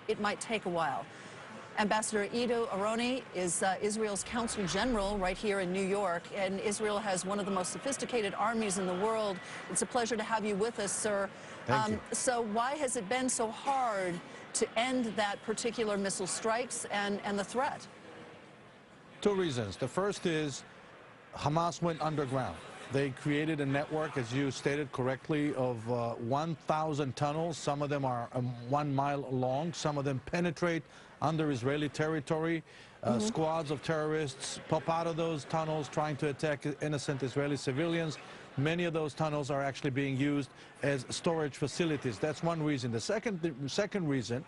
it might take a while. Ambassador Ido Aroni is Israel's consul general right here in New York, and Israel has one of the most sophisticated armies in the world. It's a pleasure to have you with us, sir. Thank you. So why has it been so hard to end that particular missile strikes and the threat? Two reasons. The first is Hamas went underground. They created a network, as you stated correctly, of 1,000 tunnels. Some of them are 1 mile long. Some of them penetrate under Israeli territory. Squads of terrorists pop out of those tunnels trying to attack innocent Israeli civilians. Many of those tunnels are actually being used as storage facilities. That's one reason. The second reason,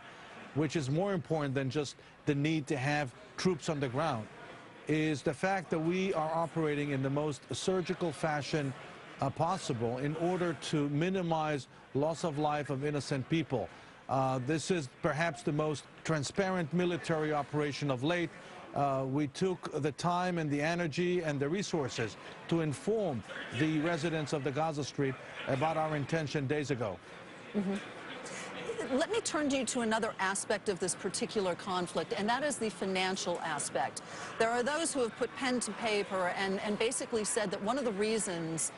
which is more important than just the need to have troops on the ground, is the fact that we are operating in the most surgical fashion possible in order to minimize loss of life of innocent people. This is perhaps the most transparent military operation of late. We took the time and the energy and the resources to inform the residents of the Gaza Strip about our intention days ago. Let me turn you to another aspect of this particular conflict, and that is the financial aspect. There are those who have put pen to paper and basically said that one of the reasons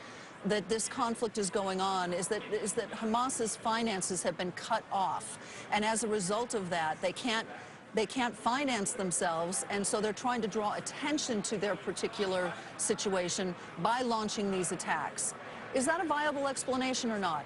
that this conflict is going on is that Hamas's finances have been cut off, and as a result of that, they can't finance themselves, and so they're trying to draw attention to their particular situation by launching these attacks. Is that a viable explanation or not?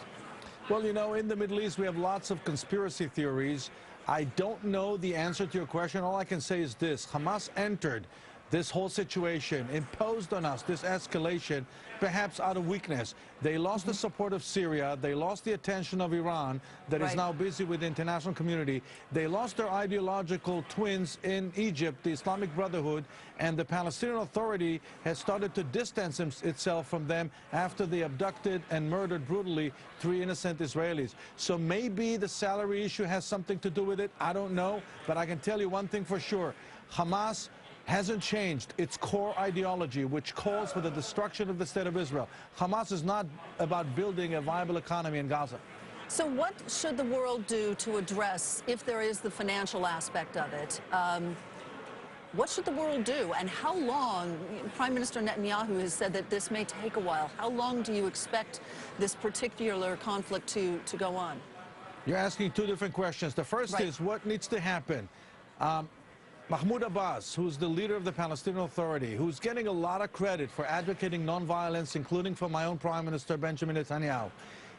Well, you know, in the Middle East, we have lots of conspiracy theories. I don't know the answer to your question. All I can say is this: Hamas entered this whole situation, imposed on us this escalation, perhaps out of weakness. They lost the support of Syria. They lost the attention of Iran, that is now busy with the international community. They lost their ideological twins in Egypt, the Islamic Brotherhood, and the Palestinian Authority has started to distance itself from them after they abducted and murdered brutally 3 innocent Israelis. So maybe the salary issue has something to do with it. I don't know, but I can tell you one thing for sure. Hamas hasn't changed its core ideology, which calls for the destruction of the state of Israel. Hamas is not about building a viable economy in Gaza. So what should the world do to address, if there is the financial aspect of it, what should the world do, and how long? Prime Minister Netanyahu has said that this may take a while. How long do you expect this particular conflict to go on? You're asking two different questions. The first is what needs to happen. Mahmoud Abbas, who's the leader of the Palestinian Authority, who's getting a lot of credit for advocating nonviolence, including from my own Prime Minister Benjamin Netanyahu,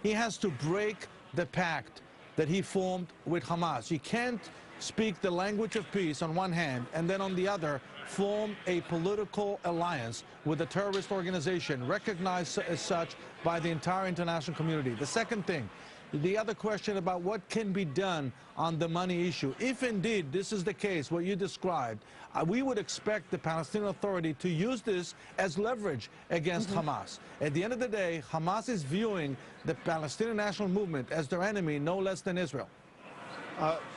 he has to break the pact that he formed with Hamas. He can't speak the language of peace on one hand and then on the other form a political alliance with a terrorist organization recognized as such by the entire international community. The second thing, the other question about what can be done on the money issue. If indeed this is the case, what you described, we would expect the Palestinian Authority to use this as leverage against Hamas. At the end of the day, Hamas is viewing the Palestinian National Movement as their enemy, no less than Israel.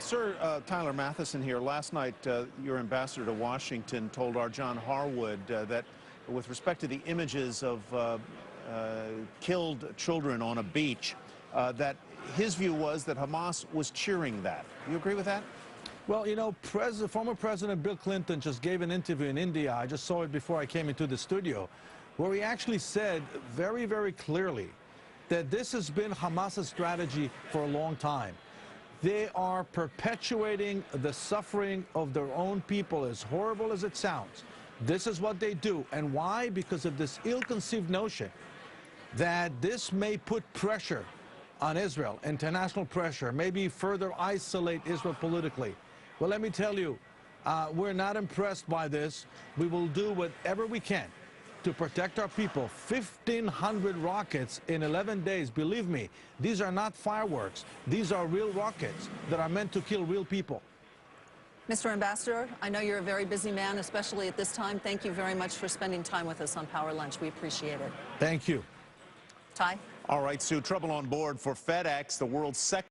Sir, Tyler Matheson here. Last night, your ambassador to Washington told our John Harwood that with respect to the images of killed children on a beach, that his view was that Hamas was cheering that. Do you agree with that? Well, you know, former President Bill Clinton just gave an interview in India. I just saw it before I came into the studio, where he actually said very, very clearly that this has been Hamas's strategy for a long time. They are perpetuating the suffering of their own people, as horrible as it sounds. This is what they do. And why? Because of this ill-conceived notion that this may put pressure on Israel, international pressure, maybe further isolate Israel politically. Well, let me tell you, we're not impressed by this. We will do whatever we can to protect our people. 1,500 rockets in 11 days. Believe me, these are not fireworks. These are real rockets that are meant to kill real people. Mr. Ambassador, I know you're a very busy man, especially at this time. Thank you very much for spending time with us on Power Lunch. We appreciate it. Thank you. Ty? All right, Sue, trouble on board for FedEx, the world's second